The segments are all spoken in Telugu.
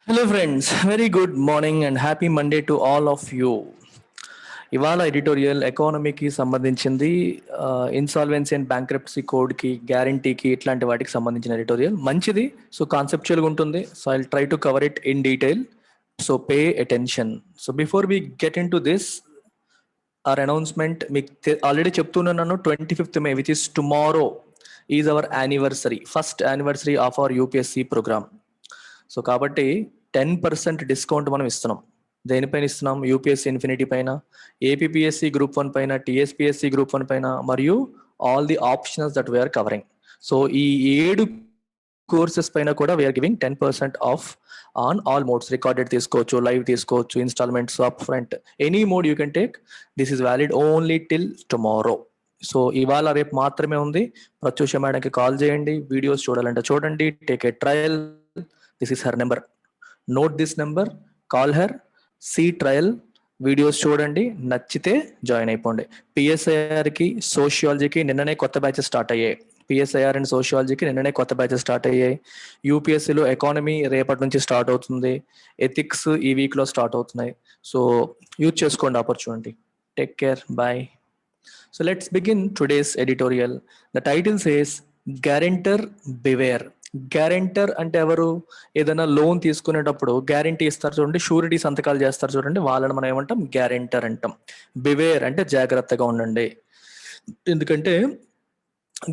Hello friends, very good morning and happy Monday to all of you. ఇవాళ ఎడిటోరియల్ ఎకానమీకి సంబంధించింది, ఇన్సాల్వెన్సీ అండ్ బ్యాంక్రప్సీ కోడ్కి, గ్యారంటీకి, ఇట్లాంటి వాటికి సంబంధించిన ఎడిటోరియల్ మంచిది. సో కాన్సెప్చువల్గా ఉంటుంది. So I try to cover it in detail. So pay attention. So before we get in to this, our announcement మీకు ఆల్రెడీ చెప్తున్నాను. 25th May, which is tomorrow, is our anniversary, first anniversary of our UPSC program. So కాబట్టి 10% డిస్కౌంట్ మనం ఇస్తున్నాం. దేనిపైన ఇస్తున్నాం? యూపీఎస్సీ ఇన్ఫినిటీ పైన, ఏపీఎస్సీ గ్రూప్ 1 పైన, టీఎస్పీఎస్సీ గ్రూప్ 1 పైన, మరియు all the optionals that we are covering. So ఈ 7 కోర్సెస్ పైన కూడా we are giving 10% off on all modes. Recorded తీసుకోవచ్చు, లైవ్ తీసుకోవచ్చు, instalments, up front, any mode you can take. This is valid only till tomorrow. So ఇవాళ రేపు మాత్రమే ఉంది. ప్రత్యూష మేడంకి కాల్ చేయండి. వీడియోస్ చూడాలంటే చూడండి. Take a trial. This is her number. Note this number, call her, see trial, videos చూడండి, నచ్చితే జాయిన్ అయిపోండి. పిఎస్ఐఆర్కి, సోషియాలజీకి నిన్ననే కొత్త బ్యాచెస్ స్టార్ట్ అయ్యాయి. పిఎస్ఐఆర్ అండ్ సోషియాలజీకి నిన్ననే కొత్త బ్యాచెస్ స్టార్ట్ అయ్యాయి. యూపీఎస్సీలో ఎకానమీ రేపటి నుంచి స్టార్ట్ అవుతుంది. ఎథిక్స్ ఈ వీక్లో స్టార్ట్ అవుతున్నాయి. సో యూజ్ చేసుకోండి opportunity. Take care, bye. So let's begin today's editorial. The title says Guarantor Beware. Guarantor అంటే ఎవరు? ఏదైనా లోన్ తీసుకునేటప్పుడు గ్యారంటీ ఇస్తారు చూడండి, షూరిటీ సంతకాలు చేస్తారు చూడండి, వాళ్ళని మనం ఏమంటాం? గ్యారెంటర్ అంటాం. బివేర్ అంటే జాగ్రత్తగా ఉండండి. ఎందుకంటే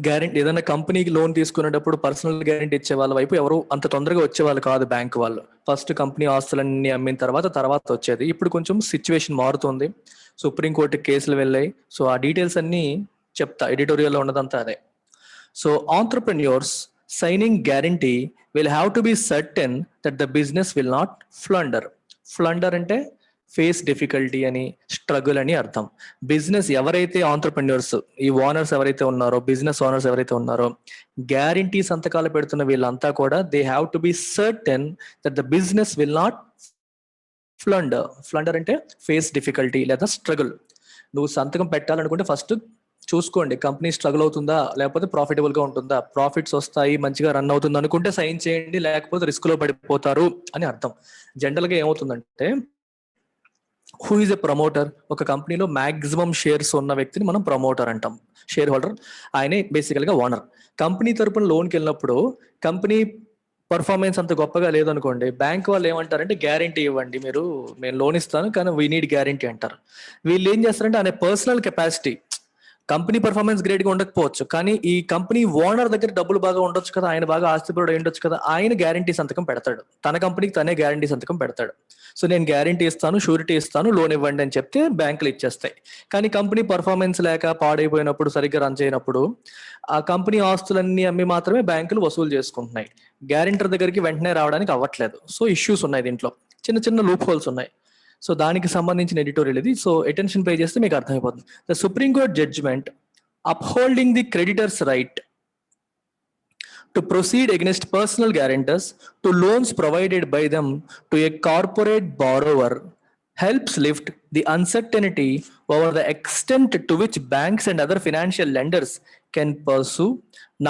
గ్యారెంటీ, ఏదైనా కంపెనీకి లోన్ తీసుకునేటప్పుడు పర్సనల్ గ్యారెంటీ ఇచ్చే వాళ్ళ వైపు ఎవరు అంత తొందరగా వచ్చేవాళ్ళు కాదు. బ్యాంక్ వాళ్ళు ఫస్ట్ కంపెనీ ఆస్తులన్నీ అమ్మిన తర్వాత వచ్చేది. ఇప్పుడు కొంచెం సిచ్యువేషన్ మారుతుంది. సుప్రీంకోర్టుకి కేసులు వెళ్ళాయి. సో ఆ డీటెయిల్స్ అన్ని చెప్తా. ఎడిటోరియల్లో ఉన్నదంతా అదే. So entrepreneurs signing guarantee will have to be certain that the business will not flounder. Flounder అంటే ఫేస్ డిఫికల్టీ అని, స్ట్రగుల్ అని అర్థం. బిజినెస్ ఎవరైతే ఆంటర్ప్రెన్యూర్స్, ఈ ఓనర్స్ ఎవరైతే ఉన్నారో, బిజినెస్ ఓనర్స్ ఎవరైతే ఉన్నారో, గ్యారంటీ సంతకాలు పెడుతున్న వీళ్ళంతా కూడా they have to be certain that the business will not flounder. Flounder అంటే ఫేస్ డిఫికల్టీ లేదా స్ట్రగుల్. నువ్వు సంతకం పెట్టాలనుకుంటే ఫస్ట్ చూసుకోండి, కంపెనీ స్ట్రగుల్ అవుతుందా, లేకపోతే ప్రాఫిటబుల్ గా ఉంటుందా, ప్రాఫిట్స్ వస్తాయి, మంచిగా రన్ అవుతుంది అనుకుంటే సైన్ చేయండి, లేకపోతే రిస్క్ లో పడిపోతారు అని అర్థం. జనరల్ గా ఏమవుతుందంటే, హూ ఈజ్ ఎ ప్రమోటర్? ఒక కంపెనీలో మాక్సిమం షేర్స్ ఉన్న వ్యక్తిని మనం ప్రమోటర్ అంటాం. షేర్ హోల్డర్ ఆయనే బేసికల్ గా ఓనర్. కంపెనీ తరపున లోన్కి వెళ్ళినప్పుడు కంపెనీ పర్ఫార్మెన్స్ అంత గొప్పగా లేదనుకోండి, బ్యాంక్ వాళ్ళు ఏమంటారంటే గ్యారంటీ ఇవ్వండి, మేము లోన్ ఇస్తాను కానీ వీ నీడ్ గ్యారంటీ అంటారు. వీళ్ళు ఏం చేస్తారంటే ఆయన personal capacity, company performance great గా ఉండకపోవచ్చు, కానీ ఈ కంపెనీ ఓనర్ దగ్గర డబ్బులు బాగా ఉండొచ్చు కదా, ఆయన బాగా ఆస్తిపరుడు ఉండొచ్చు కదా, ఆయన గ్యారంటీ సంతకం పెడతాడు. తన కంపెనీకి తనే గ్యారంటీ సంతకం పెడతాడు. సో నేను గ్యారంటీ ఇస్తాను, షూరిటీ ఇస్తాను, లోన్ ఇవ్వండి అని చెప్తే బ్యాంకులు ఇచ్చేస్తాయి. కానీ కంపెనీ పర్ఫార్మెన్స్ లేక పాడైపోయినప్పుడు, సరిగ్గా రన్ చేయనప్పుడు ఆ కంపెనీ ఆస్తులన్నీ అమ్మి మాత్రమే బ్యాంకులు వసూలు చేసుకుంటున్నాయి. గ్యారెంటర్ దగ్గరికి వెంటనే రావడానికి అవ్వట్లేదు. సో ఇష్యూస్ ఉన్నాయి, దీంట్లో చిన్న చిన్న లూప్ హోల్స్ ఉన్నాయి. సో దానికి సంబంధించిన ఎడిటోరియల్ ఇది. సో అటెన్షన్ పే చేస్తే మీకు అర్థమైపోతుంది. The supreme court judgment upholding the creditors right to proceed against personal guarantors to loans provided by them to a corporate borrower helps lift the uncertainty over the extent to which banks and other financial lenders can pursue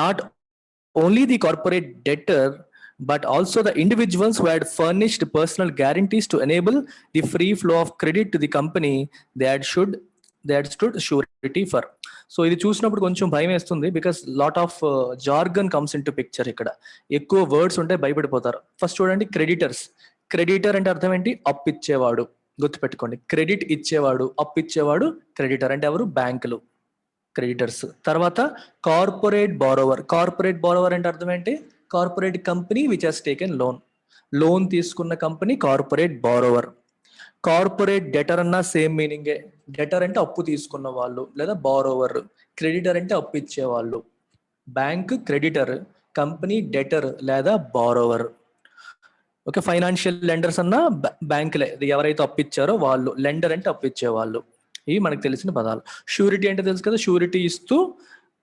not only the corporate debtor but also the individuals who had furnished personal guarantees to enable the free flow of credit to the company that stood surety for. So ఇది చూసినప్పుడు కొంచెం భయం వేస్తుంది, because lot of jargon comes in to picture. ఇక్కడ ఎక్కువ వర్డ్స్ ఉంటే భయపడిపోతారు. ఫస్ట్ చూడండి, క్రెడిటర్స్. క్రెడిటర్ అంటే అర్థం ఏంటి? అప్పు ఇచ్చేవాడు. గుర్తుపెట్టుకోండి, క్రెడిట్ ఇచ్చేవాడు, అప్పు ఇచ్చేవాడు క్రెడిటర్. అంటే ఎవరు? బ్యాంకులు, క్రెడిటర్స్. తర్వాత కార్పొరేట్ బారోవర్. కార్పొరేట్ బారోవర్ అంటే అర్థం ఏంటి? Corporate company which has taken loan. Loan తీసుకున్న company corporate borrower. Corporate debtor అన్న సేమ్ మీనింగే. డెటర్ అంటే అప్పు తీసుకున్న వాళ్ళు లేదా బారోవర్. క్రెడిటర్ అంటే అప్పు ఇచ్చేవాళ్ళు. బ్యాంక్ క్రెడిటర్, కంపెనీ డెటర్ లేదా బారోవర్. ఓకే, ఫైనాన్షియల్ లెండర్స్ అన్న బ్యాంకులే, ఎవరైతే అప్పు ఇచ్చారో వాళ్ళు. లెండర్ అంటే అప్పు ఇచ్చేవాళ్ళు. ఇవి మనకు తెలిసిన పదాలు. షూరిటీ అంటే తెలుసు కదా, షూరిటీ ఇస్తూ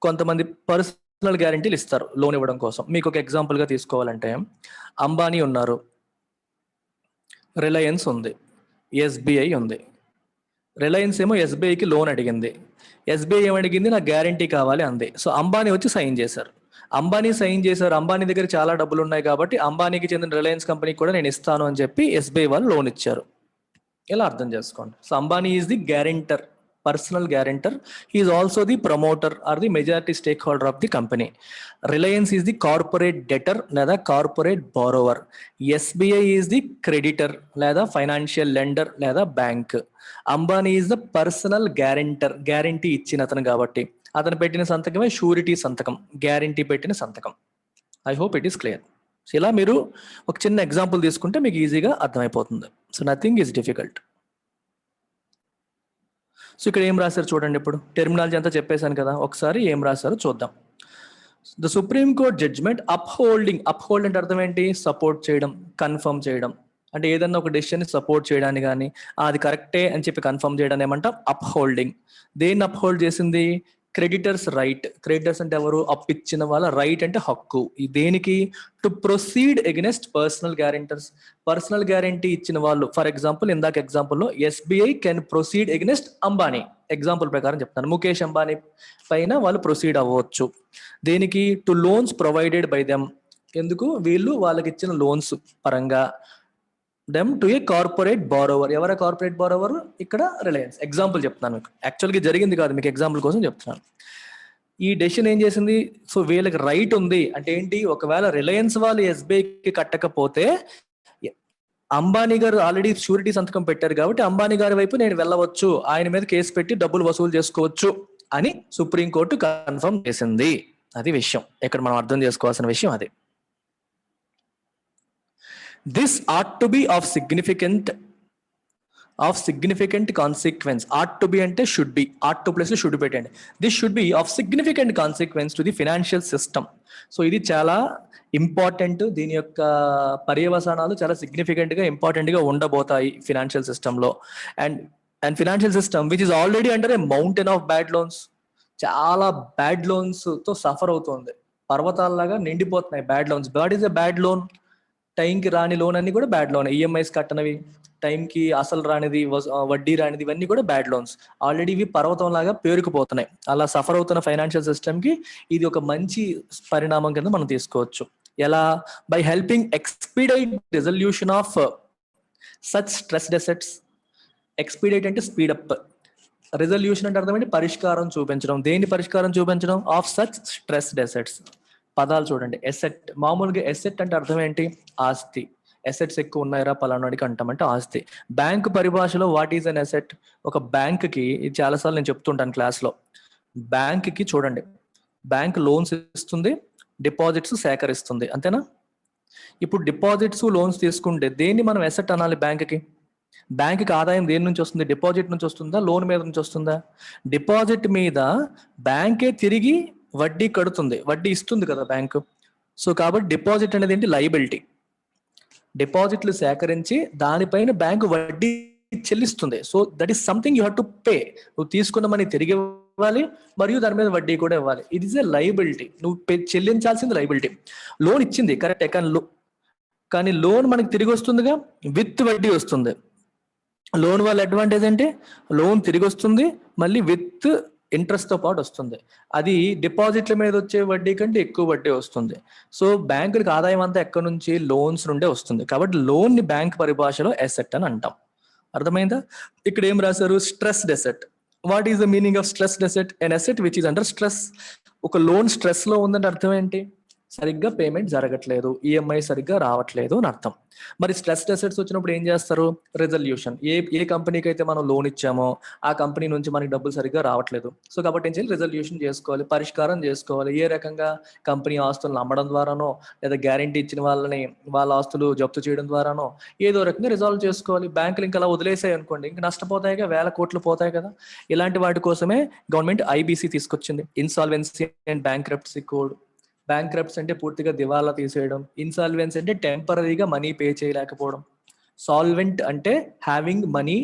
కొంతమంది పర్సనల్ గ్యారంటీలు ఇస్తారు లోన్ ఇవ్వడం కోసం. మీకు ఒక ఎగ్జాంపుల్ గా తీసుకోవాలంటే, అంబానీ ఉన్నారు, రిలయన్స్ ఉంది, ఎస్బీఐ ఉంది. రిలయన్స్ ఏమో ఎస్బీఐకి లోన్ అడిగింది. ఎస్బీఐ ఏమడిగింది? నాకు గ్యారంటీ కావాలి అంది. సో అంబానీ వచ్చి సైన్ చేశారు. అంబానీ సైన్ చేశారు, అంబానీ దగ్గర చాలా డబ్బులు ఉన్నాయి కాబట్టి అంబానీకి చెందిన రిలయన్స్ కంపెనీకి కూడా నేను ఇస్తాను అని చెప్పి ఎస్బీఐ వాళ్ళు లోన్ ఇచ్చారు. ఇలా అర్థం చేసుకోండి. So Ambani is the guarantor, personal guarantor. He is also the promoter or the majority stakeholder of the company. Reliance is the corporate debtor లేదా corporate borrower. SBI is the creditor లేదా ఫైనాన్షియల్ లెండర్ లేదా bank. Ambani is the personal guarantor, guarantee ఇచ్చిన అతను కాబట్టి అతను పెట్టిన సంతకమే షూరిటీ సంతకం, గ్యారంటీ పెట్టిన సంతకం. I hope it is clear. So ఇలా మీరు ఒక చిన్న ఎగ్జాంపుల్ తీసుకుంటే మీకు ఈజీగా అర్థమైపోతుంది. So nothing is difficult. So ఇక్కడ ఏం రాశారు చూడండి. ఇప్పుడు టెర్మినాలజీ అంతా చెప్పేశాను కదా, ఒకసారి ఏం రాశారో చూద్దాం. The supreme court judgment upholding. Uphold అంటే అర్థం ఏంటి? సపోర్ట్ చేయడం, కన్ఫర్మ్ చేయడం. అంటే ఏదన్నా ఒక డెసిషన్ సపోర్ట్ చేయడానికి కానీ అది కరెక్టే అని చెప్పి కన్ఫర్మ్ చేయడం ఏమంటాం? అప్హోల్డింగ్. దేన్ని అప్హోల్డ్ చేసింది? Creditors right. క్రెడిటర్స్ అంటే ఎవరు? అప్పిచ్చిన వాళ్ళ రైట్ అంటే హక్కు. ఈ దేనికి? To proceed against personal guarantors. Personal guarantee ఇచ్చిన వాళ్ళు, ఫర్ ఎగ్జాంపుల్ ఇందాక ఎగ్జాంపుల్లో SBI can proceed against Ambani. Example ప్రకారం చెప్తాను, ముఖేష్ అంబానీ పైన వాళ్ళు ప్రొసీడ్ అవ్వచ్చు. దేనికి? To loans provided by them. ఎందుకు? వీళ్ళు వాళ్ళకి ఇచ్చిన లోన్స్ పరంగా. Them to a corporate borrower. ఎవరా కార్పొరేట్ బారోవర్? ఇక్కడ రిలయన్స్. ఎగ్జాంపుల్ చెప్తున్నాను మీకు, యాక్చువల్గా జరిగింది కాదు, మీకు ఎగ్జాంపుల్ కోసం చెప్తున్నాను. ఈ డెసిషన్ ఏం చేసింది? సో వీళ్ళకి రైట్ ఉంది అంటే ఏంటి? ఒకవేళ రిలయన్స్ వాళ్ళు ఎస్బీఐకి కట్టకపోతే అంబానీ గారు ఆల్రెడీ షూరిటీ సంతకం పెట్టారు కాబట్టి అంబానీ గారి వైపు నేను వెళ్ళవచ్చు, ఆయన మీద కేసు పెట్టి డబ్బులు వసూలు చేసుకోవచ్చు అని సుప్రీంకోర్టు కన్ఫర్మ్ చేసింది. అది విషయం, ఇక్కడ మనం అర్థం చేసుకోవాల్సిన విషయం అది. This ought to be of significant consequence. Ought to be అంటే should be. ought to plus should పెట్టండి. This should be of significant consequence to the financial system. So ఇది చాలా ఇంపార్టెంట్. దీని యొక్క పర్యవసానాలు చాలా సిగ్నిఫికెంట్ గా ఇంపార్టెంట్ గా ఉండబోతాయి ఫినాన్షియల్ సిస్టమ్ లో. And financial system which is already under a mountain of bad loans. చాలా బ్యాడ్ లోన్స్ తో సఫర్ అవుతుంది. పర్వతాల్లాగా నిండిపోతున్నాయి bad loans. What is a bad loan? టైంకి రాని లోన్ అన్ని కూడా బ్యాడ్ లోన్. ఈఎంఐస్ కట్టనవి, టైంకి అసలు రానిది, వడ్డీ రానిది, ఇవన్నీ కూడా బ్యాడ్ లోన్స్. ఆల్రెడీ ఇవి పర్వతం లాగా పేరుకుపోతున్నాయి. అలా సఫర్ అవుతున్న ఫైనాన్షియల్ సిస్టమ్ కి ఇది ఒక మంచి పరిణామం కింద మనం తీసుకోవచ్చు. ఎలా? By helping expedite resolution of such stressed assets. Expedite అంటే స్పీడప్, రిజల్యూషన్ అంటే అర్థం ఏంటి? పరిష్కారం చూపించడం. దేని పరిష్కారం చూపించడం? Of such stressed assets. పదాలు చూడండి. ఎసెట్, మామూలుగా ఎసెట్ అంటే అర్థం ఏంటి? ఆస్తి. ఎసెట్స్ ఎక్కువ ఉన్నాయరా పలానాడికి అంటామంటే ఆస్తి. బ్యాంకు పరిభాషలో వాట్ ఈజ్ అన్ ఎసెట్? ఒక బ్యాంక్ కి, ఇది చాలాసార్లు నేను చెప్తుంటాను క్లాస్లో, బ్యాంక్ కి చూడండి, బ్యాంక్ లోన్స్ ఇస్తుంది, డిపాజిట్స్ సేకరిస్తుంది, అంతేనా? ఇప్పుడు డిపాజిట్స్ లోన్స్ తీసుకుంటే దేన్ని మనం ఎసెట్ అనాలి? బ్యాంక్కి. బ్యాంక్కి ఆదాయం దేని నుంచి వస్తుంది? డిపాజిట్ నుంచి వస్తుందా, లోన్ మీద నుంచి వస్తుందా? డిపాజిట్ మీద బ్యాంకే తిరిగి వడ్డీ కడుతుంది, వడ్డీ ఇస్తుంది కదా బ్యాంకు. సో కాబట్టి డిపాజిట్ అనేది ఏంటి? లయబిలిటీ. డిపాజిట్లు సేకరించి దానిపైన బ్యాంకు వడ్డీ చెల్లిస్తుంది. So that is something you have to pay. నువ్వు తీసుకున్న మనీ తిరిగి ఇవ్వాలి మరియు దాని మీద వడ్డీ కూడా ఇవ్వాలి. It is a liability. నువ్వు చెల్లించాల్సింది లయబిలిటీ. లోన్ ఇచ్చింది కరెక్టే, కానీ లోన్ మనకి తిరిగి వస్తుందిగా, విత్ వడ్డీ వస్తుంది. లోన్ వల్ల అడ్వాంటేజ్ అంటే లోన్ తిరిగి వస్తుంది, మళ్ళీ విత్ ఇంట్రెస్ట్ తో పాటు వస్తుంది. అది డిపాజిట్ల మీద వచ్చే వడ్డీ కంటే ఎక్కువ వడ్డీ వస్తుంది. సో బ్యాంకులకు ఆదాయం అంతా ఎక్కడి నుంచి? లోన్స్ నుండే వస్తుంది. కాబట్టి లోన్ ని బ్యాంక్ పరిభాషలో అసెట్ అని అంటాం. అర్థమైందా? ఇక్కడ ఏం రాశారు? Stressed asset. What is the meaning of stressed asset? An asset which is under stress. ఒక లోన్ స్ట్రెస్ లో ఉందంటే అర్థం ఏంటి? సరిగ్గా పేమెంట్ జరగట్లేదు, ఈఎంఐ సరిగ్గా రావట్లేదు అని అర్థం. మరి స్ట్రెస్డ్ అసెట్స్ వచ్చినప్పుడు ఏం చేస్తారు? రిజల్యూషన్. ఏ కంపెనీకి అయితే మనం లోన్ ఇచ్చామో ఆ కంపెనీ నుంచి మనకి డబ్బులు సరిగ్గా రావట్లేదు. సో కాబట్టి ఏం చేయాలి? రిజల్యూషన్ చేసుకోవాలి, పరిష్కారం చేసుకోవాలి. ఏ రకంగా? కంపెనీ ఆస్తులను అమ్మడం ద్వారానో, లేదా గ్యారంటీ ఇచ్చిన వాళ్ళ ఆస్తులు జప్తు చేయడం ద్వారానో ఏదో రకంగా రిజాల్వ్ చేసుకోవాలి. బ్యాంకులు ఇంకా అలా వదిలేసాయి అనుకోండి, ఇంకా నష్టపోతాయిగా, వేల కోట్లు పోతాయి కదా. ఇలాంటి వాటి కోసమే గవర్నమెంట్ ఐబీసీ తీసుకొచ్చింది, ఇన్సాల్వెన్సీ అండ్ బ్యాంక్రప్టసీ కోడ్. బ్యాంక్రప్ట్స్ అంటే పూర్తిగా దివాలా తీసేయడం, ఇన్సాల్వెన్స్ అంటే టెంపరీగా మనీ పే చేయలేకపోవడం, సాల్వెంట్ అంటే having money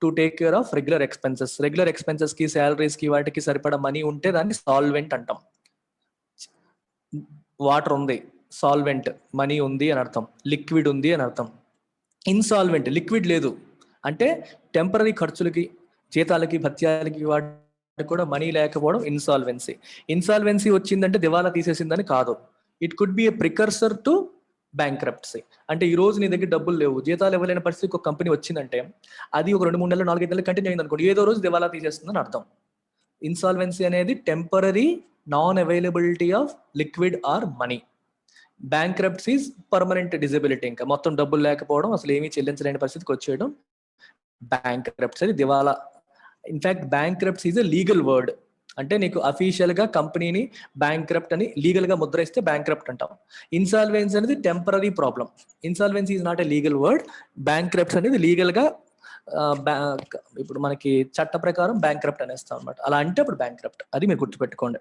to take care of regular expenses. Regular expenses కి, శాలరీస్ కి, వాటికి సరిపడా మనీ ఉంటే దాన్ని సాల్వెంట్ అంటాం. వాటర్ ఉంది, సాల్వెంట్, మనీ ఉంది అని అర్థం, లిక్విడ్ ఉంది అని అర్థం. ఇన్సాల్వెంట్, లిక్విడ్ లేదు అంటే టెంపరీ ఖర్చులకి, జీతాలకి, భత్యాలకి, వాటి కూడా మనీ లేకపోవడం ఇన్సాల్వెన్సీ. ఇన్సాల్వెన్సీ వచ్చిందంటే దివాలా తీసేసిందని కాదు. It could be A precursor to bankruptcy. అంటే ఈ రోజు నీ దగ్గర డబ్బులు లేవు, జీతాలు ఇవ్వలేని పరిస్థితి ఒక కంపెనీ వచ్చిందంటే అది ఒక 2-3 నెలలు 4-5 నెలలు కంటిన్యూ అయింది అనుకోండి, ఏదో రోజు దివాలా తీసేస్తుందని అర్థం. ఇన్సాల్వెన్సీ అనేది temporary non availability of liquid are money. Bankruptcy is permanent disability, ఇంకా మొత్తం డబ్బులు లేకపోవడం, అసలు ఏమీ చెల్లించలేని పరిస్థితికి వచ్చేయడం బ్యాంక్రప్ట్సీ. అది దివాలా. In fact bankruptcy is a legal word. అంటే నీకు అఫీషియల్ గా కంపెనీని బ్యాంక్రప్ట్ అని లీగల్ గా ముద్ర ఇస్తే బ్యాంక్రప్ట్ అంటాం. ఇన్సాల్వెన్సీ అనేది temporary problem. Insolvency is not a legal word. Bankrupts అనేది లీగల్ గా ఇప్పుడు మనకి చట్ట ప్రకారం బ్యాంక్రప్ట్ అనేస్తాం అనమాట. అలా అంటే అప్పుడు బ్యాంక్రప్ట్. అది మీరు గుర్తుపెట్టుకోండి.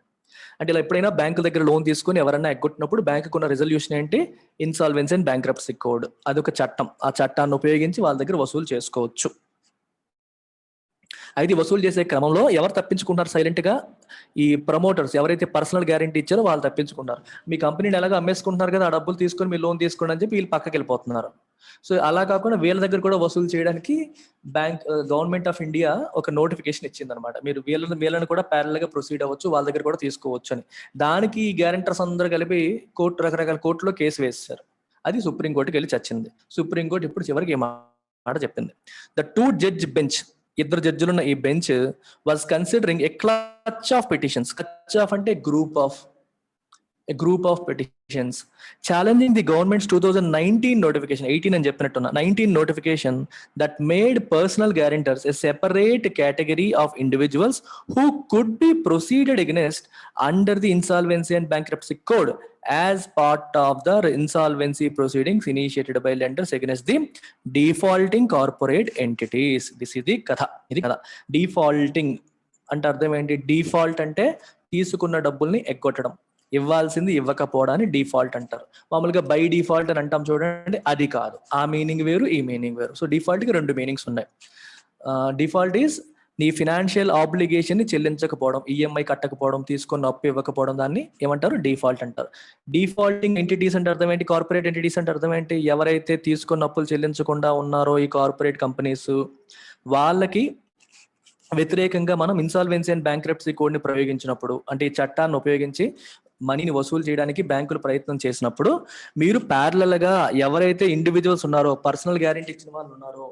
అంటే ఇలా ఎప్పుడైనా బ్యాంకుల దగ్గర లోన్ తీసుకుని ఎవరైనా ఎగ్గొట్టినప్పుడు బ్యాంకుకు ఉన్న రెజల్యూషన్ ఏంటి? Insolvency and bankruptcy code. అదొక చట్టం. ఆ చట్టాన్ని ఉపయోగించి వాళ్ళ దగ్గర వసూలు చేసుకోవచ్చు. అయితే వసూలు చేసే క్రమంలో ఎవరు తప్పించుకుంటారు సైలెంట్ గా? ఈ ప్రమోటర్స్ ఎవరైతే పర్సనల్ గ్యారంటీ ఇచ్చారో వాళ్ళు తప్పించుకుంటారు. మీ కంపెనీని ఎలాగో అమ్మేసుకుంటున్నారు కదా, ఆ డబ్బులు తీసుకొని మీ లోన్ తీసుకోండి అని చెప్పి వీళ్ళు పక్కకి వెళ్ళిపోతున్నారు. సో అలా కాకుండా వీళ్ళ దగ్గర కూడా వసూలు చేయడానికి గవర్నమెంట్ ఆఫ్ ఇండియా ఒక నోటిఫికేషన్ ఇచ్చింది అనమాట. మీరు వీళ్ళని కూడా ప్యారల్ గా ప్రొసీడ్ అవ్వచ్చు, వాళ్ళ దగ్గర కూడా తీసుకోవచ్చు అని. దానికి ఈ గ్యారంటర్స్ అందరూ కలిపి రకరకాల కోర్టులో కేసు వేశారు. అది సుప్రీంకోర్టుకి వెళ్ళి చచ్చింది. సుప్రీంకోర్టు ఇప్పుడు చివరికి ఏ మాట చెప్పింది? ద 2 జడ్జ్ బెంచ్, 2 జడ్జిలున్న ఈ bench was considering a clutch of petitions. Clutch of అంటే group of petitions challenging the government's 2019 notification, 18 అని చెప్పినట్టున్నా, 19 notification that made personal guarantors a separate category of individuals who could be proceeded against under the insolvency and bankruptcy code as part of the insolvency proceedings initiated by lenders against the defaulting corporate entities. This is the katha. ఇది కదా డిఫాల్టింగ్ అంటే అర్థం ఏంటి? డిఫాల్ట్ అంటే తీసుకున్న డబ్బుల్ని ఎగ్గొట్టడం, ఇవ్వాల్సింది ఇవ్వకపోవడాన్ని డిఫాల్ట్ అంటారు. మామూలుగా బై డిఫాల్ట్ అని అంటాం చూడండి, అది కాదు. ఆ మీనింగ్ వేరు, ఈ మీనింగ్ వేరు. సో డిఫాల్ట్ కి 2 మీనింగ్స్ ఉన్నాయి. డిఫాల్ట్ ఈజ్ నీ ఫినాన్షియల్ ఆబ్లిగేషన్ ని చెల్లించకపోవడం, ఈఎంఐ కట్టకపోవడం, తీసుకున్న అప్పు ఇవ్వకపోవడం, దాన్ని ఏమంటారు? డిఫాల్ట్ అంటారు. డిఫాల్టింగ్ ఎంటిటీస్ అంటే అర్థం ఏంటి? కార్పొరేట్ ఎంటిటీస్ అంటే అర్థం ఏంటి? ఎవరైతే తీసుకున్న అప్పులు చెల్లించకుండా ఉన్నారో ఈ కార్పొరేట్ కంపెనీస్, వాళ్ళకి వ్యతిరేకంగా మనం ఇన్సాల్వెన్సీ అండ్ బ్యాంక్రప్ట్సీ కోడ్ ని ప్రయోగించినప్పుడు, అంటే ఈ చట్టాన్ని ఉపయోగించి మనీని వసూలు చేయడానికి బ్యాంకులు ప్రయత్నం చేసినప్పుడు, మీరు ప్యారలల్ గా ఎవరైతే ఇండివిజువల్స్ ఉన్నారో, పర్సనల్ గ్యారెంటీ ఇచ్చిన వాళ్ళు ఉన్నారో,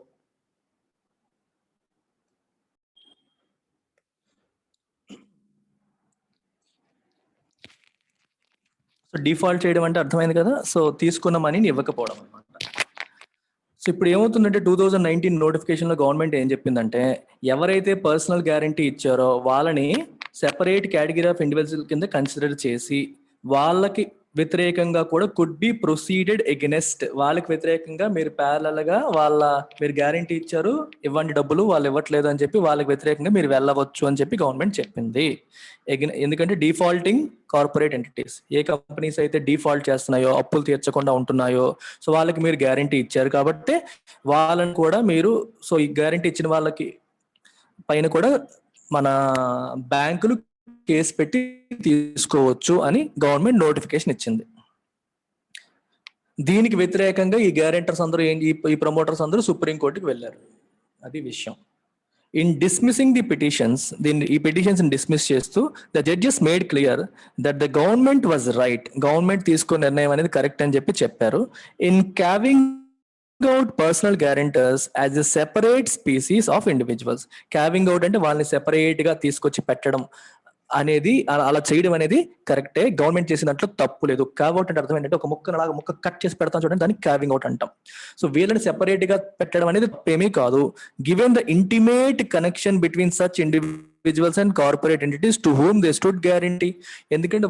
సో డిఫాల్ట్ చేయడం అంటే అర్థమైంది కదా. సో తీసుకున్న మనీని ఇవ్వకపోవడం అనమాట. సో ఇప్పుడు ఏమవుతుందంటే 2019 నోటిఫికేషన్ లో గవర్నమెంట్ ఏం చెప్పిందంటే, ఎవరైతే పర్సనల్ గ్యారంటీ ఇచ్చారో వాళ్ళని సెపరేట్ కేటగిరీ ఆఫ్ ఇండివిజువల్ కింద కన్సిడర్ చేసి వాళ్ళకి వ్యతిరేకంగా కూడా కుడ్ బి ప్రొసీడెడ్ ఎగెనెస్ట్, వాళ్ళకి వ్యతిరేకంగా మీరు ప్యారలల్ గా మీరు గ్యారంటీ ఇచ్చారు, ఇవ్వండి డబ్బులు, వాళ్ళు ఇవ్వట్లేదు అని చెప్పి వాళ్ళకి వ్యతిరేకంగా మీరు వెళ్ళవచ్చు అని చెప్పి గవర్నమెంట్ చెప్పింది. ఎందుకంటే డిఫాల్టింగ్ కార్పొరేట్ ఎంటిటీస్, ఏ కంపెనీస్ అయితే డిఫాల్ట్ చేస్తున్నాయో, అప్పులు తీర్చకుండా ఉంటున్నాయో, సో వాళ్ళకి మీరు గ్యారంటీ ఇచ్చారు కాబట్టి వాళ్ళని కూడా మీరు, సో ఈ గ్యారంటీ ఇచ్చిన వాళ్ళకి పైన కూడా మన బ్యాంకులు కేసు పెట్టి తీసుకోవచ్చు అని గవర్నమెంట్ నోటిఫికేషన్ ఇచ్చింది. దీనికి వ్యతిరేకంగా ఈ గ్యారెంటర్స్ అందరూ ఈ ప్రమోటర్స్ అందరూ సుప్రీంకోర్టుకి వెళ్ళారు. అది విషయం. ఇన్ డిస్మిసింగ్ ది పిటిషన్స్, ఈ పిటిషన్స్ డిస్మిస్ చేస్తూ the judges made clear that the government was right, government తీసుకున్న నిర్ణయం అనేది కరెక్ట్ అని చెప్పారు. In carving out personal guarantors as a separate species of individuals. Carving out అంటే వాళ్ళని సెపరేట్ గా తీసుకొచ్చి పెట్టడం అనేది, అలా చేయడం అనేది కరెక్టే, గవర్నమెంట్ చేసినట్లు తప్పు లేదు. క్యావ్ అంటే అర్థం ఏంటంటే, ఒక ముక్క కట్ చేసి పెడతాం చూడండి, దాన్ని క్యావింగ్ అవుట్ అంటాం. సో వీళ్ళని సెపరేట్ గా పెట్టడం అనేది తప్పేమీ కాదు. Given the intimate connection between such individuals and corporate entities to whom they stood guarantee. ఎందుకంటే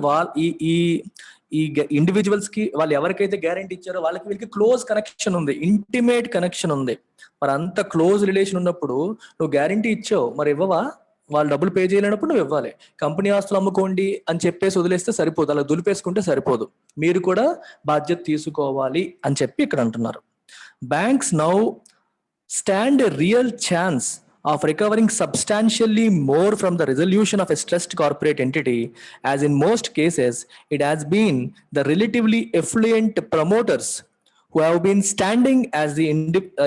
ఈ ఇండివిజువల్స్ కి, వాళ్ళు ఎవరికైతే గ్యారంటీ ఇచ్చారో వాళ్ళకి వీళ్ళకి క్లోజ్ కనెక్షన్ ఉంది, ఇంటిమేట్ కనెక్షన్ ఉంది. మరి అంత క్లోజ్ రిలేషన్ ఉన్నప్పుడు నువ్వు గ్యారంటీ ఇచ్చావు, మరి ఇవ్వవా? వాళ్ళు డబ్బులు పే చేయలేనప్పుడు నువ్వు ఇవ్వాలి. కంపెనీ ఆస్తులు అమ్ముకోండి అని చెప్పేసి వదిలేస్తే సరిపోదు, అలా దులిపేసుకుంటే సరిపోదు, మీరు కూడా బాధ్యత తీసుకోవాలి అని చెప్పి ఇక్కడ అంటున్నారు. Banks now stand a real chance of recovering substantially more from the resolution of a stressed corporate entity, as in most cases it has been the relatively affluent promoters who have been standing as the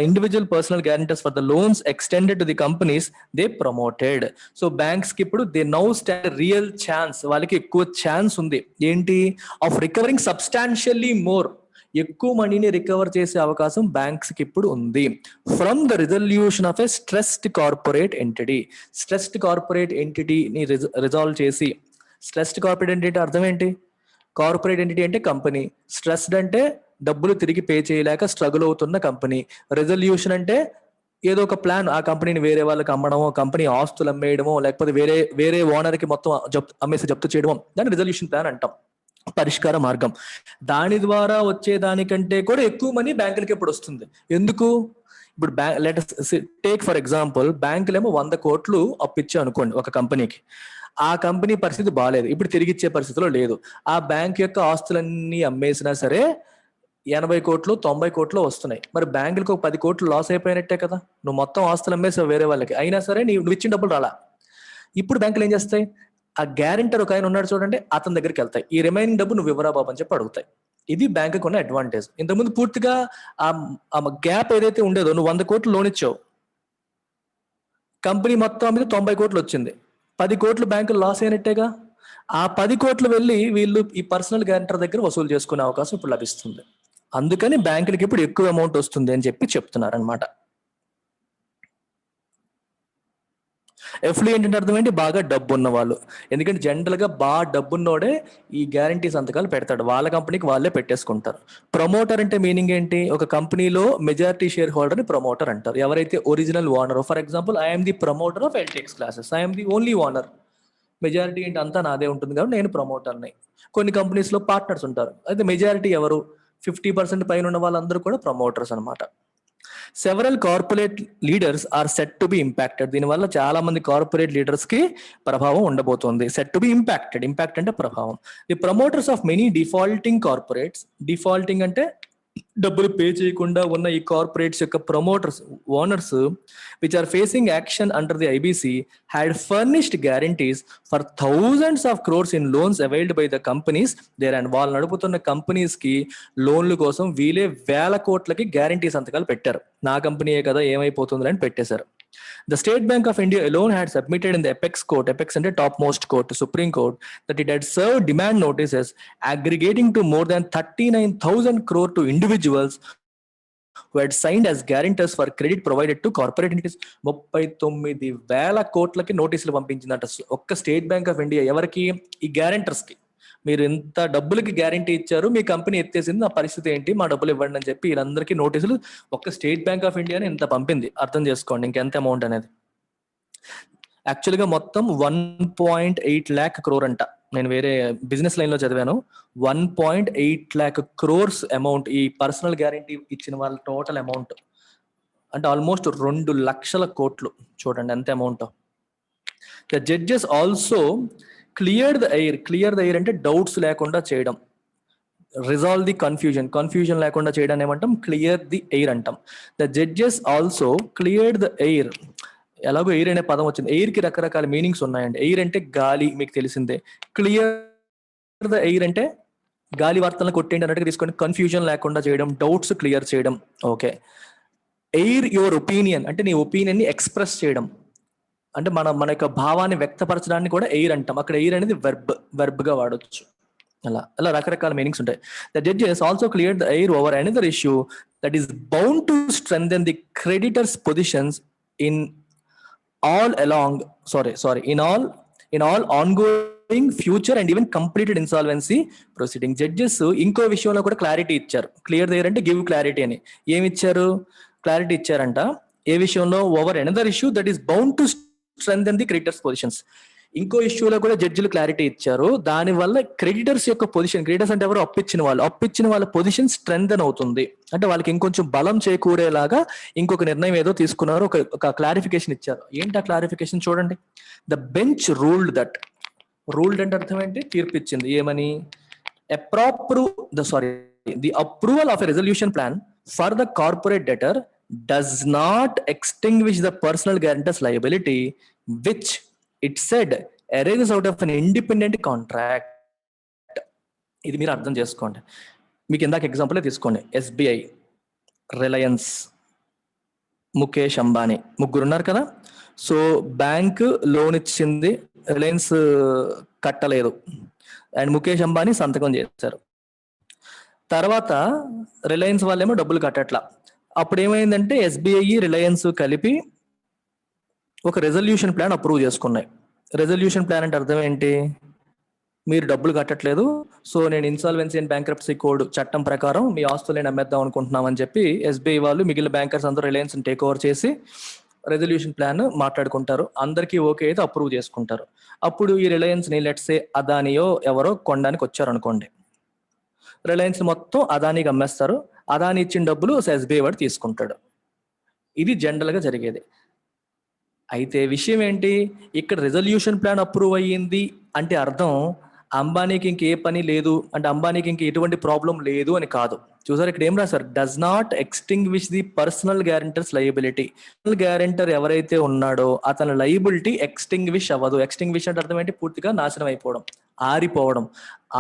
individual personal guarantors for the loans extended to the companies they promoted. So banks ki ippudu they now stand a real chance, వాళ్ళకి ఎక్కువ ఛాన్స్ ఉంది ఏంటి ఆఫ్ రికవరింగ్ సబ్స్టాన్షియల్లీ మోర్, ఎక్కువ మనీని రికవర్ చేసే అవకాశం బ్యాంక్స్ కి ఇప్పుడు ఉంది from the resolution of a stressed corporate entity. Stressed corporate ఎంటిటీని రిజాల్వ్ చేసి, స్ట్రెస్డ్ కార్పొరేట్ ఎంటిటీ అర్థం ఏంటి? కార్పొరేట్ ఎంటిటీ అంటే కంపెనీ, స్ట్రెస్డ్ అంటే డబ్బులు తిరిగి పే చేయలేక స్ట్రగుల్ అవుతున్న కంపెనీ, రెజల్యూషన్ అంటే ఏదో ఒక ప్లాన్ ఆ కంపెనీని వేరే వాళ్ళకి అమ్మడమో, కంపెనీ ఆస్తులు అమ్మేయడమో, లేకపోతే వేరే ఓనర్ కి మొత్తం అమ్మేసి జప్తు చేయడమో, దాన్ని రిజల్యూషన్ ప్లాన్ అంటాం, పరిష్కార మార్గం. దాని ద్వారా వచ్చేదానికంటే కూడా ఎక్కువ మనీ బ్యాంకులకి ఇప్పుడు వస్తుంది. ఎందుకు? ఇప్పుడు లెట్ టేక్ ఫర్ ఎగ్జాంపుల్, బ్యాంకులేమో 100 కోట్లు అప్పిచ్చా అనుకోండి ఒక కంపెనీకి. ఆ కంపెనీ పరిస్థితి బాగాలేదు, ఇప్పుడు తిరిగి ఇచ్చే పరిస్థితిలో లేదు. ఆ బ్యాంక్ యొక్క ఆస్తులన్నీ అమ్మేసినా సరే 80 కోట్లు 90 కోట్లు వస్తున్నాయి. మరి బ్యాంకులకు ఒక 10 కోట్లు లాస్ అయిపోయినట్టే కదా. నువ్వు మొత్తం ఆస్తులు అమ్మేసావు వేరే వాళ్ళకి, అయినా సరే నువ్వు ఇచ్చిన డబ్బులు రాలా. ఇప్పుడు బ్యాంకులు ఏం చేస్తాయి? ఆ గ్యారెంటర్ ఒక ఆయన ఉన్నాడు చూడండి, అతని దగ్గరికి వెళ్తాయి, ఈ రిమైనింగ్ డబ్బు నువ్వు ఇవ్వరా బాబు అని చెప్పి అడుగుతాయి. ఇది బ్యాంకుకి ఉన్న అడ్వాంటేజ్. ఇంతకుముందు పూర్తిగా ఆ గ్యాప్ ఏదైతే ఉండేదో, నువ్వు 100 కోట్లు లోన్ ఇచ్చావు, కంపెనీ మొత్తం మీద 90 కోట్లు వచ్చింది, 10 కోట్లు బ్యాంకులు లాస్ అయినట్టేగా. ఆ 10 కోట్లు వెళ్ళి వీళ్ళు ఈ పర్సనల్ గ్యారెంటర్ దగ్గర వసూలు చేసుకునే అవకాశం ఇప్పుడు లభిస్తుంది. అందుకని బ్యాంకులకి ఇప్పుడు ఎక్కువ అమౌంట్ వస్తుంది అని చెప్పి చెప్తున్నారు అనమాట. ఎఫ్లుయెంట్ అంటే అర్థం ఏంటి? బాగా డబ్బు ఉన్న వాళ్ళు. ఎందుకంటే జనరల్ గా బాగా డబ్బున్నోడే ఈ గ్యారంటీ సంతకాలు పెడతాడు, వాళ్ళ కంపెనీకి వాళ్ళే పెట్టేసుకుంటారు. ప్రమోటర్ అంటే మీనింగ్ ఏంటి? ఒక కంపెనీలో మెజారిటీ షేర్ హోల్డర్ ని ప్రమోటర్ అంటారు. ఎవరైతే original owner, for example I'm the promoter of LTX classes, I'm the only owner, majority ఏంటి అంతా నాదే ఉంటుంది కాబట్టి నేను ప్రమోటర్ని. కొన్ని కంపెనీస్ లో పార్ట్నర్స్ ఉంటారు, అయితే మెజారిటీ ఎవరు? 50% పైన ఉన్న వాళ్ళందరూ కూడా ప్రమోటర్స్ అనమాట. Several corporate leaders are set to be impacted. దీనివల్ల చాలా మంది కార్పొరేట్ లీడర్స్ కి ప్రభావం ఉండబోతోంది. Set to be impacted, impact అంటే ప్రభావం. The promoters of many defaulting corporates, defaulting అంటే డబ్బులు పే చేయకుండా ఉన్న ఈ కార్పొరేట్స్ యొక్క promoters, owners, which are facing action under the IBC, had furnished guarantees for thousands of crores in loans availed by the companies there. And వాళ్ళు నడుపుతున్న కంపెనీస్ కి లోన్ల కోసం వీలే 1000 కోట్లకి గ్యారంటీ సంతకాలు పెట్టారు. నా కంపెనీయే కదా ఏమైపోతుంది అని పెట్టేశారు. The State Bank of India alone had submitted in the Apex court, Apex and topmost court, to Supreme Court, that it had served demand notices aggregating to more than 39,000 crore to individuals who had signed as guarantors for credit provided to corporate entities. 39,000 కోట్లకి నోటీసులు పంపించిందంట ఒక్క స్టేట్ బ్యాంక్ ఆఫ్ ఇండియా. ఎవరికి? ఈ గ్యారెంటర్స్ కి. మీరు ఎంత డబ్బులకి గ్యారంటీ ఇచ్చారు, మీ కంపెనీ ఎత్తేసింది, నా పరిస్థితి ఏంటి, మా డబ్బులు ఇవ్వండి అని చెప్పి వీళ్ళందరికీ నోటీసులు ఒక్క స్టేట్ బ్యాంక్ ఆఫ్ ఇండియాని ఎంత పంపింది. అర్థం చేసుకోండి ఇంకెంత అమౌంట్ అనేది. యాక్చువల్గా మొత్తం 1.8 lakh crore అంట. నేను వేరే బిజినెస్ లైన్ లో చదివాను. 1.8 lakh crores అమౌంట్ ఈ పర్సనల్ గ్యారంటీ ఇచ్చిన వాళ్ళ టోటల్ అమౌంట్ అంటే ఆల్మోస్ట్ 2 లక్షల కోట్లు. చూడండి ఎంత amount. The judges also clear the air. Clear the air అంటే డౌట్స్ లేకుండా చేయడం. రిజాల్వ్ ది కన్ఫ్యూజన్ లేకుండా చేయడం ఏమంటాం? క్లియర్ ది ఎయిర్ అంటాం. The judges also clear the air. ఎలాగో ఎయిర్ అనే పదం వచ్చింది. ఎయిర్ కి రకరకాల మీనింగ్స్ ఉన్నాయండి. ఎయిర్ అంటే గాలి, మీకు తెలిసిందే. క్లియర్ ద ఎయిర్ అంటే గాలి వార్తలను కొట్టేయండి అన్నట్టుగా తీసుకోండి. కన్ఫ్యూజన్ లేకుండా చేయడం, డౌట్స్ క్లియర్ చేయడం. ఓకే. ఎయిర్ యువర్ ఒపీనియన్ అంటే నీ ఒపీనియన్ ని ఎక్స్ప్రెస్ చేయడం, అంటే మన యొక్క భావాన్ని వ్యక్తపరచడాన్ని కూడా ఎయిర్ అంటాం. అక్కడ ఎయిర్ అనేది వెర్బ్ గా వాడొచ్చు. అలా రకరకాల మీనింగ్స్ ఉంటాయి. The judges also clear the air over another issue that is bound to strengthen the creditors positions in all ongoing future and even completed insolvency proceeding. Judges ఇంకో విషయంలో కూడా క్లారిటీ ఇచ్చారు. క్లియర్ ద ఎయిర్ అంటే గివ్ క్లారిటీ అని. ఏమి ఇచ్చారు? క్లారిటీ ఇచ్చారంట. ఏ విషయంలో? Over another issue that is bound to strengthen the creditors positions. ఇంకో ఇష్యూలో కూడా జడ్జిలు క్లారిటీ ఇచ్చారు. దాని వల్ల క్రెడిటర్స్ యొక్క పొజిషన్, క్రెడిటర్స్ అంటే ఎవరు? అప్పిచ్చిన వాళ్ళ పొజిషన్ స్ట్రెంథెన్ అవుతుంది. అంటే వాళ్ళకి ఇంకొంచెం బలం చేకూరేలాగా ఇంకొక నిర్ణయం ఏదో తీసుకున్నారు, ఒక క్లారిఫికేషన్ ఇచ్చారు. ఏంటి ఆ క్లారిఫికేషన్? చూడండి. ద బెంచ్ రూల్డ్ అంటే అర్థం ఏంటి? తీర్పిచ్చింది. ఏమని? The approval of a resolution plan for the corporate డెటర్ does not extinguish the personal guarantor's liability, which it said arises out of an independent contract. ఇది మీరు అర్థం చేసుకోండి. మీకు ఇందాక ఎగ్జాంపుల్ తీసుకోండి. SBI రిలయన్స్, ముఖేష్ అంబానీ ముగ్గురున్నారు కదా. సో బ్యాంక్ లోన్ ఇచ్చింది, రిలయన్స్ కట్టలేదు అండ్ ముఖేష్ అంబానీ సంతకం చేశారు. తర్వాత రిలయన్స్ వాళ్ళేమో డబ్బులు కట్టట్లా. అప్పుడు ఏమైందంటే ఎస్బీఐ రిలయన్స్ కలిపి ఒక రెజల్యూషన్ ప్లాన్ అప్రూవ్ చేసుకున్నాయి. రెజల్యూషన్ ప్లాన్ అంటే అర్థం ఏంటి? మీరు డబ్బులు కట్టట్లేదు, సో నేను ఇన్సాల్వెన్సీ అండ్ బ్యాంక్రప్సీ కోడ్ చట్టం ప్రకారం మీ ఆస్తులు నేను అమ్మేద్దాం అనుకుంటున్నామని చెప్పి ఎస్బీఐ వాళ్ళు మిగిలిన బ్యాంకర్స్ అందరూ రిలయన్స్ టేక్ ఓవర్ చేసి రెజల్యూషన్ ప్లాన్ మాట్లాడుకుంటారు. అందరికీ ఓకే అయితే అప్రూవ్ చేసుకుంటారు. అప్పుడు ఈ రిలయన్స్ ని లెట్సే అదానియో ఎవరో కొనడానికి వచ్చారు అనుకోండి. రిలయన్స్ మొత్తం అదానికి అమ్మేస్తారు. అదాని ఇచ్చిన డబ్బులు ఎస్బీఐ వాడు తీసుకుంటాడు. ఇది జనరల్ గా జరిగేది. అయితే విషయం ఏంటి, ఇక్కడ రెజల్యూషన్ ప్లాన్ అప్రూవ్ అయ్యింది అంటే అర్థం అంబానీకి ఇంకే పని లేదు అంటే అంబానీకి ఇంక ఎటువంటి ప్రాబ్లం లేదు అని కాదు. చూసారు ఇక్కడ ఏం రాశారు? Does not extinguish the personal guarantor's liability. Personal guarantor ఎవరైతే ఉన్నాడో అతని లయబిలిటీ ఎక్స్టింగ్విష్ అవ్వదు. ఎక్స్టింగ్విష్ అంటే అర్థం ఏంటి? పూర్తిగా నాశనం అయిపోవడం, ఆరిపోవడం,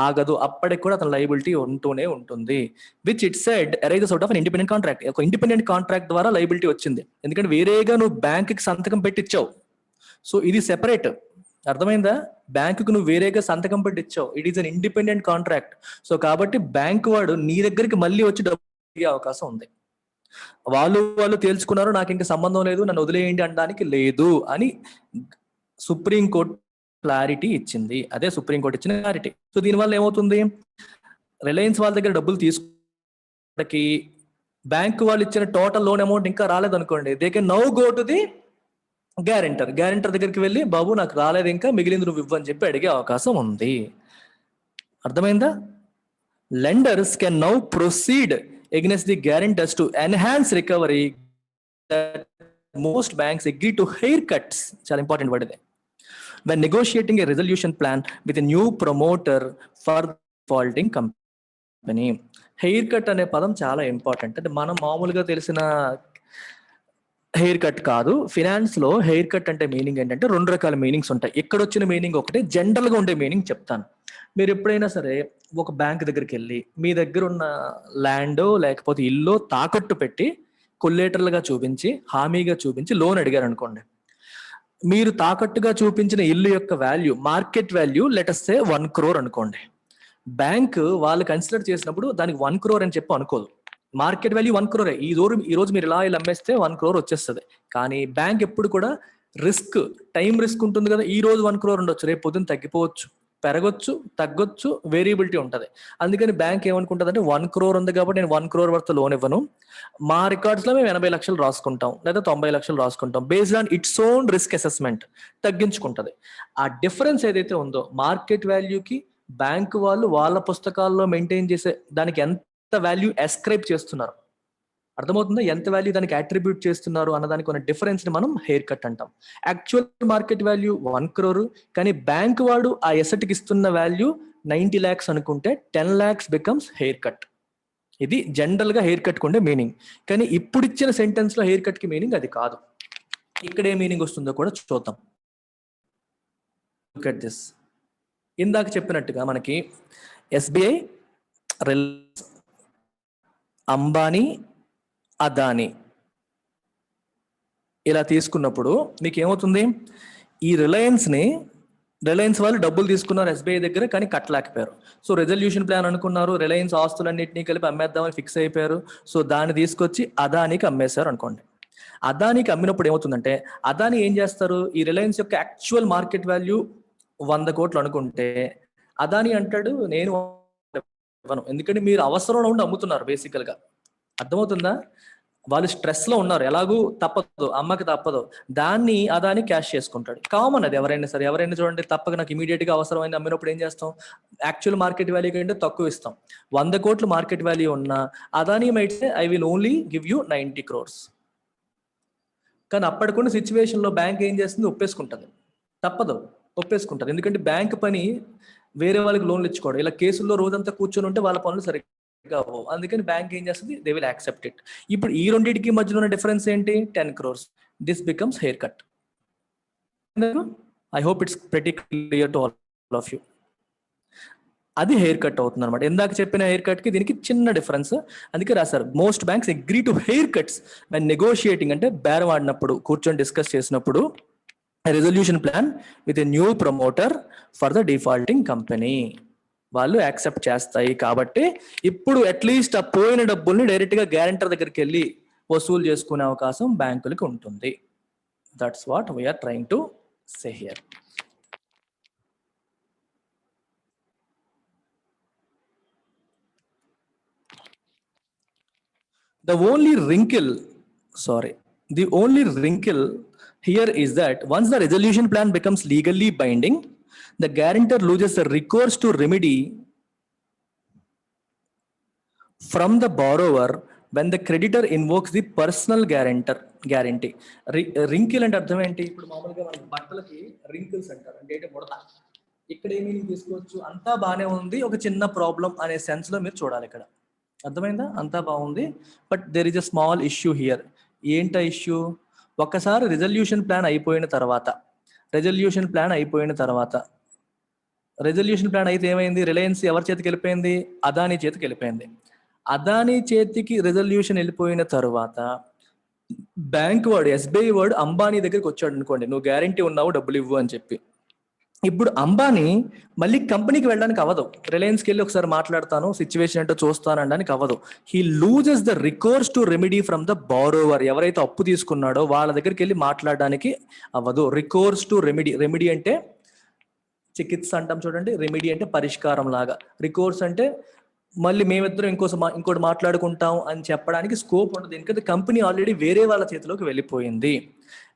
ఆగదు. అప్పటికి కూడా అతని లయబిలిటీ ఉంటూనే ఉంటుంది. Which it said arises out of an independent contract. ఒక ఇండిపెండెంట్ కాంట్రాక్ట్ ద్వారా లయబిలిటీ వచ్చింది, ఎందుకంటే వేరేగా నువ్వు బ్యాంక్కి సంతకం పెట్టించావు. సో ఇది సెపరేట్, అర్థమైందా? బ్యాంకుకు నువ్వు వేరేగా సంతకం పెట్టించావు. It is an independent contract. So కాబట్టి బ్యాంక్ వాడు నీ దగ్గరికి మళ్ళీ వచ్చి డబ్బు అడిగే అవకాశం ఉంది. వాళ్ళు తేల్చుకున్నారు, నాకు ఇంకా సంబంధం లేదు, నన్ను వదిలేయండి అనడానికి లేదు అని సుప్రీంకోర్టు క్లారిటీ ఇచ్చింది. అదే సుప్రీంకోర్టు ఇచ్చిన క్లారిటీ. సో దీనివల్ల ఏమవుతుంది, రిలయన్స్ వాళ్ళ దగ్గర డబ్బులు తీసుకున్నకి బ్యాంక్ వాళ్ళు ఇచ్చిన టోటల్ లోన్ అమౌంట్ ఇంకా రాలేదనుకోండి, they can now go to the guarantor దగ్గరికి వెళ్ళి, బాబు నాకు రాలేదు ఇంకా, మిగిలింది నువ్వు ఇవ్వని చెప్పి అడిగే అవకాశం ఉంది. అర్థమైందా? Lenders can now proceed against the guarantors to enhance recovery. Most banks agree to haircuts. చాలా ఇంపార్టెంట్ వర్డ్ ఇది. When negotiating a resolution plan with a new promoter for defaulting company. Hair cut అనే పదం చాలా ఇంపార్టెంట్. అంటే మనం మామూలుగా తెలిసిన హెయిర్ కట్ కాదు. ఫినాన్స్ లో హెయిర్ కట్ అంటే మీనింగ్ ఏంటంటే 2 రకాల మీనింగ్స్ ఉంటాయి. ఇక్కడ వచ్చిన మీనింగ్ ఒకటే, జనరల్ గా ఉండే మీనింగ్ చెప్తాను. మీరు ఎప్పుడైనా సరే ఒక బ్యాంక్ దగ్గరికి వెళ్ళి మీ దగ్గర ఉన్న ల్యాండో లేకపోతే ఇల్లు తాకట్టు పెట్టి కొల్లేటర్లుగా చూపించి హామీగా చూపించి లోన్ అడిగారు అనుకోండి. మీరు తాకట్టుగా చూపించిన ఇల్లు యొక్క value, market value let us say 1 crore అనుకోండి. బ్యాంక్ వాళ్ళు కన్సిడర్ చేసినప్పుడు దానికి 1 crore అని చెప్పి అనుకోదు. Market value 1 crore. ఈ రోజు మీరు ఇలా అమ్మేస్తే 1 crore వచ్చేస్తుంది. కానీ బ్యాంక్ ఎప్పుడు కూడా రిస్క్, టైం రిస్క్ ఉంటుంది కదా. ఈ రోజు 1 crore ఉండొచ్చు, రేపు పొద్దున్న తగ్గిపోవచ్చు, పెరగొచ్చు, తగ్గొచ్చు, వేరియబిలిటీ ఉంటుంది. అందుకని బ్యాంక్ ఏమనుకుంటుంది అంటే 1 crore ఉంది కాబట్టి నేను 1 crore వర్త్ లోన్ ఇవ్వను, మా రికార్డ్స్ లో మేము 80 లక్షలు రాసుకుంటాం లేదా 90 లక్షలు రాసుకుంటాం, based on its own risk assessment తగ్గించుకుంటది. ఆ డిఫరెన్స్ ఏదైతే ఉందో మార్కెట్ వాల్యూకి బ్యాంక్ వాళ్ళు వాళ్ళ పుస్తకాల్లో మెయింటైన్ చేసే దానికి ఎంత వాల్యూ అస్క్రైబ్ చేస్తున్నారు, అర్థమవుతుందా? ఎంత వాల్యూ దానికి అట్రిబ్యూట్ చేస్తున్నారు అన్నదానికి ఉన్న డిఫరెన్స్ ని మనం హెయిర్ కట్ అంటాం. యాక్చువల్ మార్కెట్ వాల్యూ 1 crore, కానీ బ్యాంక్ వాడు ఆ ఎసెట్ కి ఇస్తున్న వాల్యూ 90 lakhs అనుకుంటే 10 lakhs బికమ్స్ హెయిర్ కట్. ఇది జనరల్ గా హెయిర్ కట్ ఉండే మీనింగ్. కానీ ఇప్పుడు ఇచ్చిన సెంటెన్స్ లో హెయిర్ కట్ కి మీనింగ్ అది కాదు. ఇక్కడ ఏ మీనింగ్ వస్తుందో కూడా చూద్దాం. Look at this. ఇందాక చెప్పినట్టుగా మనకి ఎస్బీఐ, రిలయన్స్, అంబానీ, అదానీ ఇలా తీసుకున్నప్పుడు మీకు ఏమవుతుంది, ఈ రిలయన్స్ వాళ్ళు డబ్బులు తీసుకున్నారు ఎస్బీఐ దగ్గర కానీ కట్టలేకపోయారు. సో రెజల్యూషన్ ప్లాన్ అనుకున్నారు, రిలయన్స్ ఆస్తులన్నింటినీ కలిపి అమ్మేద్దామని ఫిక్స్ అయిపోయారు. సో దాన్ని తీసుకొచ్చి అదానికి అమ్మేశారు అనుకోండి. అదానికి అమ్మినప్పుడు ఏమవుతుందంటే అదాని ఏం చేస్తారు, ఈ రిలయన్స్ యొక్క యాక్చువల్ మార్కెట్ వాల్యూ 100 crores అనుకుంటే అదాని అంటాడు నేను ఇవ్వను, ఎందుకంటే మీరు అవసరంలో ఉండి అమ్ముతున్నారు బేసికల్ గా. అర్థమవుతుందా? వాళ్ళు స్ట్రెస్ లో ఉన్నారు, ఎలాగూ తప్పదు, అమ్మకి తప్పదు, దాన్ని అదాని క్యాష్ చేసుకుంటాడు. కామన్ అది. ఎవరైనా చూడండి, తప్పక నాకు ఇమీడియట్ గా అవసరమైంది అమ్మినప్పుడు ఏం చేస్తాం, యాక్చువల్ మార్కెట్ వాల్యూ కంటే తక్కువ ఇస్తాం. 100 crores మార్కెట్ వాల్యూ ఉన్నా Adani might say I will only give you 90 crores. కానీ అప్పటికున్న సిచ్యువేషన్ లో బ్యాంక్ ఏం చేస్తుంది, ఒప్పేసుకుంటుంది. తప్పదు, ఒప్పేసుకుంటుంది. ఎందుకంటే బ్యాంక్ పని వేరే వాళ్ళకి లోన్లు ఇచ్చుకోవడం. ఇలా కేసుల్లో రోజంతా కూర్చొని ఉంటే వాళ్ళ పనులు సరిగ్గా అవ్వవు. అందుకని బ్యాంక్ ఏం చేస్తుంది, దే విల్ యాక్సెప్ట్ ఇట్. ఇప్పుడు ఈ రెండింటికి మధ్యలో ఉన్న డిఫరెన్స్ ఏంటి, 10 crores. This becomes hair cut. I hope it's pretty clear to all of you. అది హెయిర్ కట్ అవుతుంది అనమాట. ఇందాక చెప్పిన హెయిర్ కట్కి దీనికి చిన్న డిఫరెన్స్, అందుకే రాశారు most banks agree to hair cuts and negotiating, అంటే బేరం ఆడినప్పుడు కూర్చొని డిస్కస్ చేసినప్పుడు resolution plan with a new promoter for the defaulting company వాళ్ళు యాక్సెప్ట్ చేస్తాయి. కాబట్టి ఇప్పుడు అట్లీస్ట్ ఆ పోయిన డబ్బుల్ని డైరెక్ట్గా గ్యారెంటర్ దగ్గరికి వెళ్ళి వసూలు చేసుకునే అవకాశం బ్యాంకులకి ఉంటుంది. That's what we are trying to say here. The only wrinkle here is that once the resolution plan becomes legally binding, the guarantor loses the recourse to remedy from the borrower when the creditor invokes the personal guarantee. Wrinkle అంటే అర్థం ఏంటి? ఇప్పుడు మామూలుగా మన బట్టలకి రింకిల్స్ అంటారు, అంటే ముడత. ఇక్కడ ఏమీ తీసుకోవచ్చు, అంతా బాగానే ఉంది, ఒక చిన్న ప్రాబ్లం అనే సెన్స్ లో మీరు చూడాలి. ఇక్కడ అర్థమైందా? అంతా బాగుంది, but there is a small issue here. ఏంట ఇష్యూ? ఒక్కసారి రెజల్యూషన్ ప్లాన్ అయిపోయిన తర్వాత రెజల్యూషన్ ప్లాన్ అయితే ఏమైంది? రిలయన్స్ ఎవరి చేతికి వెళ్ళిపోయింది? అదానీ చేతికి వెళ్ళిపోయింది. అదానీ చేతికి రెజల్యూషన్ వెళ్ళిపోయిన తర్వాత బ్యాంక్ వాడు, ఎస్బీఐ వాడు అంబానీ దగ్గరికి వచ్చాడు అనుకోండి, నువ్వు గ్యారంటీ ఉన్నావు, డబ్బులు ఇవ్వు అని చెప్పి. ఇప్పుడు అంబానీ మళ్ళీ కంపెనీకి వెళ్ళడానికి అవ్వదు, రిలయన్స్కి వెళ్ళి ఒకసారి మాట్లాడతాను, సిచ్యువేషన్ ఏంటో చూస్తాను అనడానికి అవ్వదు. He loses the recourse to remedy from the borrower. ఎవరైతే అప్పు తీసుకున్నాడో వాళ్ళ దగ్గరికి వెళ్ళి మాట్లాడడానికి అవ్వదు. రికోర్స్ టు రెమెడీ అంటే చికిత్స అంటాం చూడండి, రెమెడీ అంటే పరిష్కారం లాగా, రికోర్స్ అంటే మళ్ళీ మేమిద్దరం ఇంకోటి మాట్లాడుకుంటాం అని చెప్పడానికి స్కోప్ ఉండదు, ఎందుకంటే కంపెనీ ఆల్రెడీ వేరే వాళ్ళ చేతిలోకి వెళ్ళిపోయింది.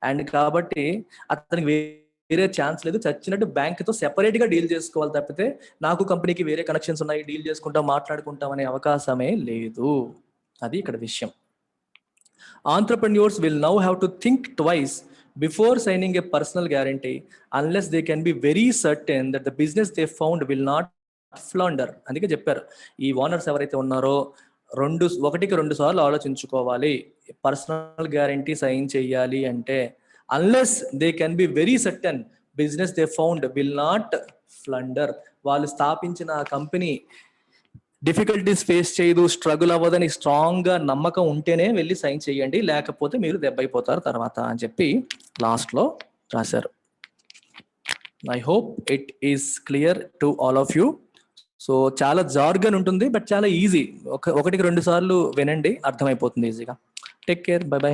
అండ్ కాబట్టి అతనికి వేరే ఛాన్స్ లేదు, చచ్చినట్టు బ్యాంక్తో సెపరేట్గా డీల్ చేసుకోవాలి తప్పితే నాకు కంపెనీకి వేరే కనెక్షన్స్ ఉన్నాయి, డీల్ చేసుకుంటాం, మాట్లాడుకుంటాం అనే అవకాశమే లేదు. అది ఇక్కడ విషయం. Entrepreneurs will now have to think twice before signing a personal guarantee unless they can be very certain that the business they found will not ఫ్లాండర్. అందుకే చెప్పారు, ఈ ఓనర్స్ ఎవరైతే ఉన్నారో ఒకటికి రెండు సార్లు ఆలోచించుకోవాలి పర్సనల్ గ్యారంటీ సైన్ చేయాలి అంటే. Unless they can be very certain business they found will not flounder, వాళ్ళు స్థాపించిన ఆ కంపెనీ డిఫికల్టీస్ ఫేస్ చేయదు, స్ట్రగుల్ అవ్వదని స్ట్రాంగ్ గా నమ్మకం ఉంటేనే వెళ్ళి సైన్ చేయండి, లేకపోతే మీరు దెబ్బైపోతారు తర్వాత అని చెప్పి లాస్ట్ లో రాశారు. I hope it is clear to all of you. So చాలా జార్గన్ ఉంటుంది, బట్ చాలా ఈజీ. ఒకటికి రెండు సార్లు వినండి, అర్థమైపోతుంది ఈజీగా. Take care, by by.